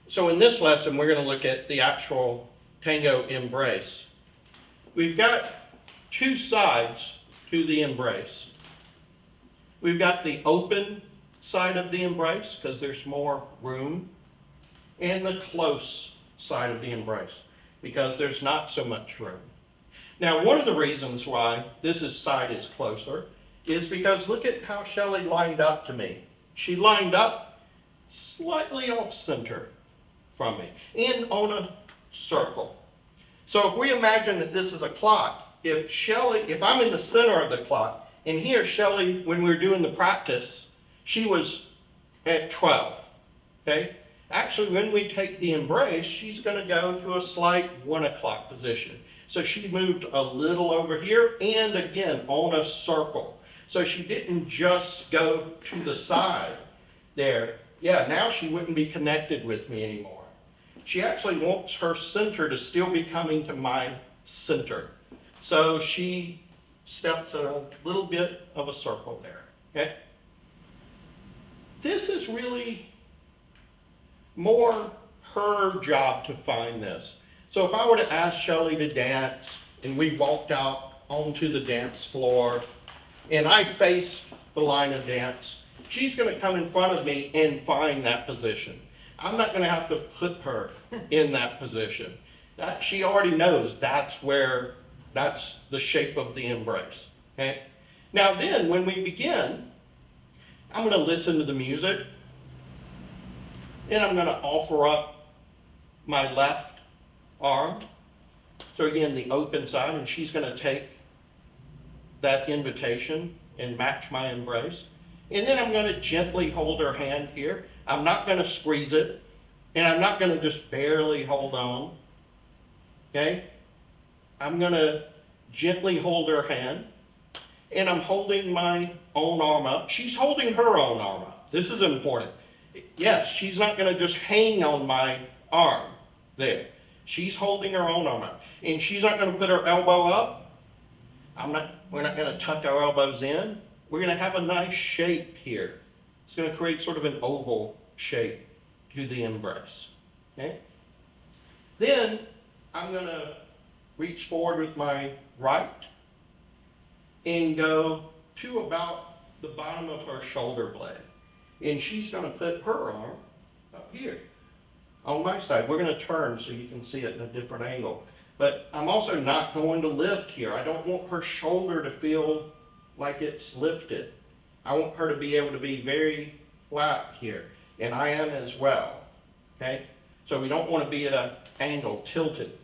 So in this lesson, we're going to look at the actual tango embrace. We've got two sides to the embrace. We've got the open side of the embrace, because there's more room, and the close side of the embrace, because there's not so much room. Now, one of the reasons why this side is closer is because look at how Shelley lined up to me. She lined up slightly off center from me, and on a circle. So if we imagine that this is a clock, if I'm in the center of the clock, and here Shelley, when we were doing the practice, she was at 12, okay? Actually, when we take the embrace, she's going to go to a slight 1 o'clock position. So she moved a little over here, and again, on a circle. So she didn't just go to the side there. Yeah, now she wouldn't be connected with me anymore. She actually wants her center to still be coming to my center. So she steps a little bit of a circle there, okay? This is really more her job to find this. So if I were to ask Shelley to dance, and we walked out onto the dance floor, and I face the line of dance, she's going to come in front of me and find that position. I'm not going to have to put her in that position. She already knows that's the shape of the embrace. Okay? Now then, when we begin, I'm going to listen to the music, and I'm going to offer up my left arm. So again, the open side, and she's going to take that invitation and match my embrace. And then I'm going to gently hold her hand here. I'm not going to squeeze it, and I'm not going to just barely hold on. Okay? I'm going to gently hold her hand, and I'm holding my own arm up. She's holding her own arm up. This is important. Yes, she's not going to just hang on my arm there. She's holding her own arm up. And she's not going to put her elbow up. We're not going to tuck our elbows in. We're going to have a nice shape here. It's going to create sort of an oval shape to the embrace. Okay? Then I'm going to reach forward with my right and go to about the bottom of her shoulder blade. And she's going to put her arm up here on my side. We're going to turn so you can see it in a different angle. But I'm also not going to lift here. I don't want her shoulder to feel like it's lifted. I want her to be able to be very flat here. And I am as well. Okay? So we don't want to be at an angle, tilted.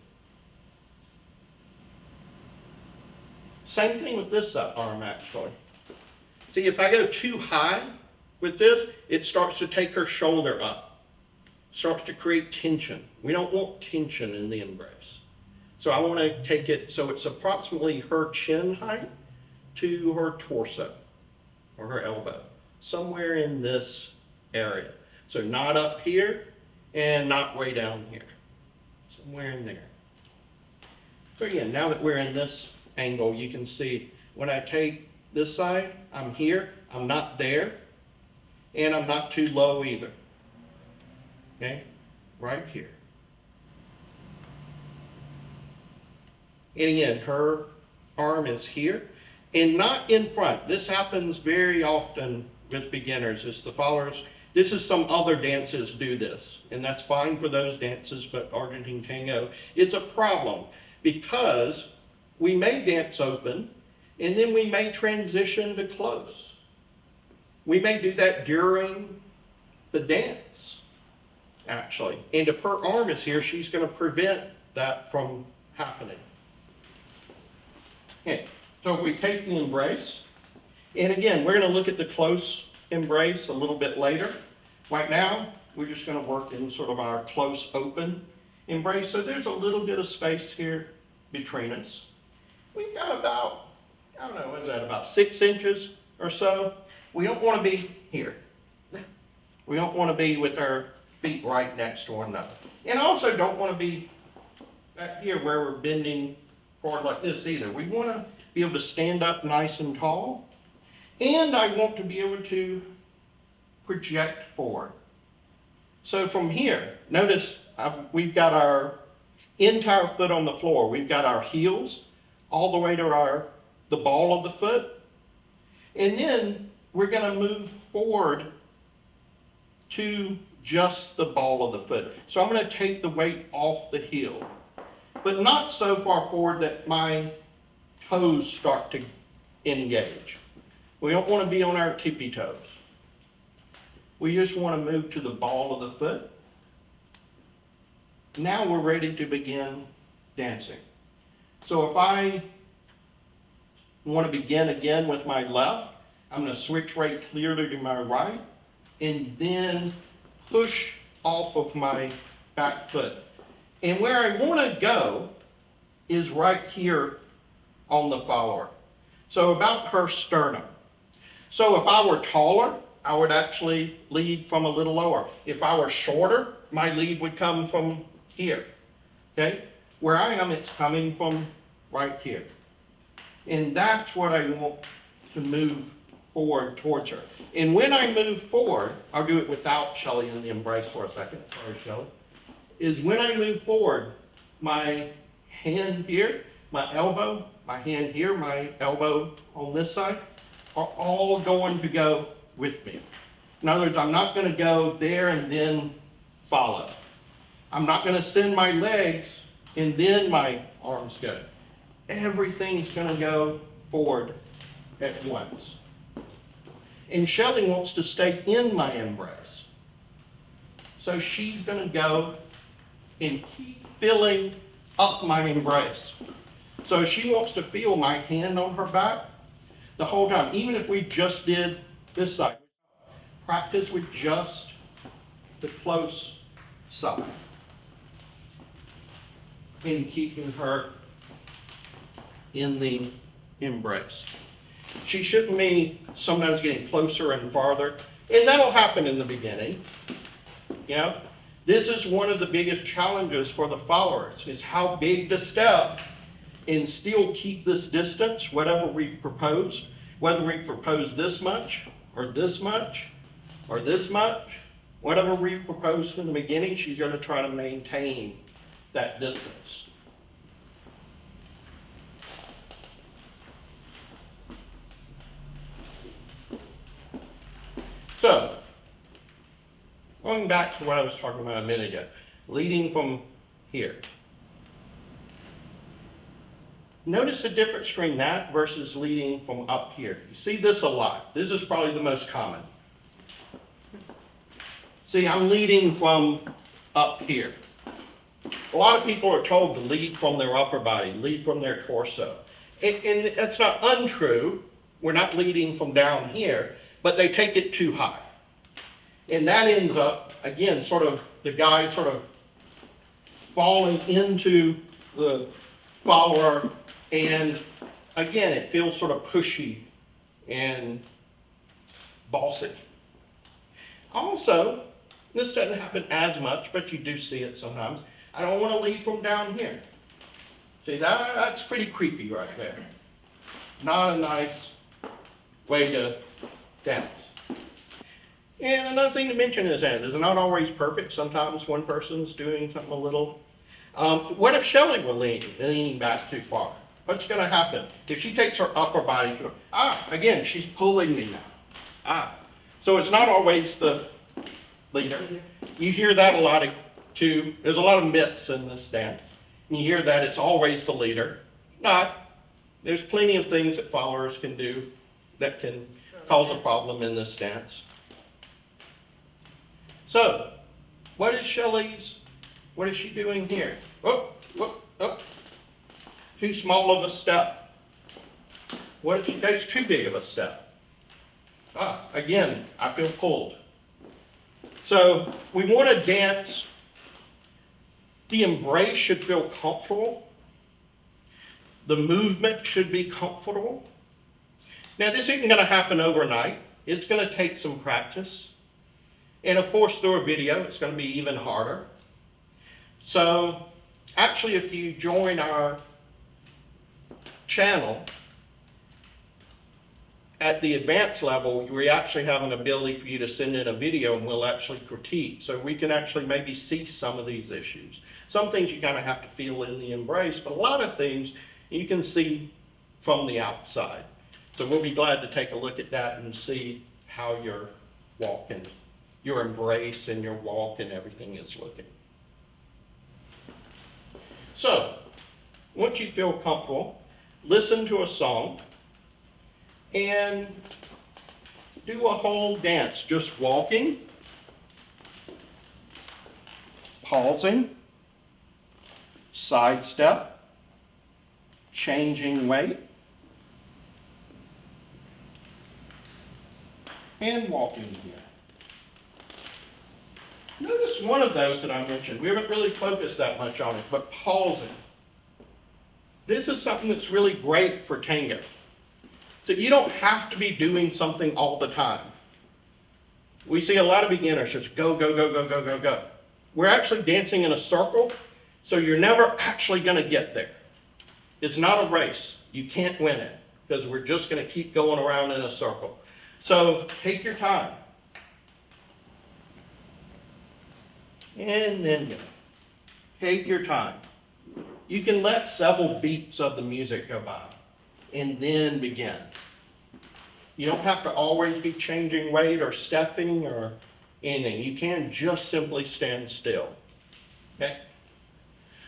Same thing with this arm, actually. See, if I go too high with this, it starts to take her shoulder up. Starts to create tension. We don't want tension in the embrace. So I want to take it so it's approximately her chin height to her torso or her elbow, somewhere in this area. So not up here and not way down here, somewhere in there. So again, now that we're in this angle, you can see when I take this side, I'm here, I'm not there, and I'm not too low either. Okay, right here. And again, her arm is here and not in front. This happens very often with beginners. As the followers, this is some other dances do this, and that's fine for those dances, but Argentine Tango, it's a problem because we may dance open and then we may transition to close. We may do that during the dance, actually. And if her arm is here, she's going to prevent that from happening. Okay, so we take the embrace, and again, we're going to look at the close embrace a little bit later. Right now, we're just going to work in sort of our close open embrace. So there's a little bit of space here between us. We've got about, I don't know, what is that, about 6 inches or so. We don't want to be here. We don't want to be with our feet right next to one another. And I also don't want to be back here where we're bending forward like this either. We want to be able to stand up nice and tall. And I want to be able to project forward. So from here, notice we've got our entire foot on the floor. We've got our heels all the way to the ball of the foot. And then we're going to move forward to just the ball of the foot. So I'm going to take the weight off the heel, but not so far forward that my toes start to engage. We don't want to be on our tippy toes. We just want to move to the ball of the foot. Now we're ready to begin dancing. So if I want to begin again with my left, I'm going to switch right clearly to my right and then push off of my back foot. And where I want to go is right here on the follower. So about her sternum. So if I were taller, I would actually lead from a little lower. If I were shorter, my lead would come from here. Okay? Where I am, it's coming from right here. And that's what I want to move forward towards her. And when I move forward, I'll do it without Shelley in the embrace for a second. Sorry, Shelley. Is when I move forward, my hand here, my elbow, my hand here, my elbow on this side, are all going to go with me. In other words, I'm not going to go there and then follow. I'm not going to send my legs and then my arms go. Everything's going to go forward at once. And Shelley wants to stay in my embrace. So she's going to go and keep filling up my embrace. So she wants to feel my hand on her back the whole time. Even if we just did this side. Practice with just the close side. And keeping her in the embrace. She shouldn't be sometimes getting closer and farther. And that'll happen in the beginning. You know, this is one of the biggest challenges for the followers, is how big to step and still keep this distance, whatever we propose. Whether we propose this much, or this much, or this much, whatever we propose in the beginning, she's going to try to maintain that distance. So, going back to what I was talking about a minute ago, leading from here. Notice the difference between that versus leading from up here. You see this a lot. This is probably the most common. See, I'm leading from up here. A lot of people are told to lead from their upper body, lead from their torso. And that's not untrue. We're not leading from down here, but they take it too high. And that ends up, again, sort of the guy sort of falling into the follower, and again, it feels sort of pushy and bossy. Also, this doesn't happen as much, but you do see it sometimes. I don't want to lead from down here. See, that's pretty creepy right there. Not a nice way to dance. And another thing to mention is that it's not always perfect. Sometimes one person's doing something a little. What if Shelley were leaning back too far? What's going to happen? If she takes her upper body to again, she's pulling me now. So it's not always the leader. You hear that a lot too. There's a lot of myths in this dance. You hear that it's always the leader. Not. There's plenty of things that followers can do that can cause a problem in this dance. So, what is she doing here? Oh. Too small of a step. What if she takes too big of a step? Again, I feel pulled. So, we want to dance. The embrace should feel comfortable. The movement should be comfortable. Now, this isn't going to happen overnight. It's going to take some practice. And of course, through a video, it's going to be even harder. So, actually, if you join our channel, at the advanced level, we actually have an ability for you to send in a video and we'll actually critique. So we can actually maybe see some of these issues. Some things you kind of have to feel in the embrace, but a lot of things you can see from the outside. So we'll be glad to take a look at that and see how your walk and your embrace and your walk and everything is looking. So, once you feel comfortable, listen to a song and do a whole dance, just walking, pausing, side step, changing weight, and walking again. Notice one of those that I mentioned. We haven't really focused that much on it, but pausing. This is something that's really great for tango. So you don't have to be doing something all the time. We see a lot of beginners just go, go, go, go, go, go, go. We're actually dancing in a circle, so you're never actually going to get there. It's not a race. You can't win it because we're just going to keep going around in a circle. So take your time. And then go. Take your time. You can let several beats of the music go by and then begin. You don't have to always be changing weight or stepping or anything. You can just simply stand still. Okay?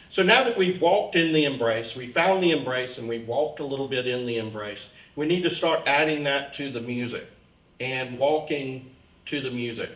So now that we've walked in the embrace, we found the embrace and we walked a little bit in the embrace, we need to start adding that to the music and walking to the music.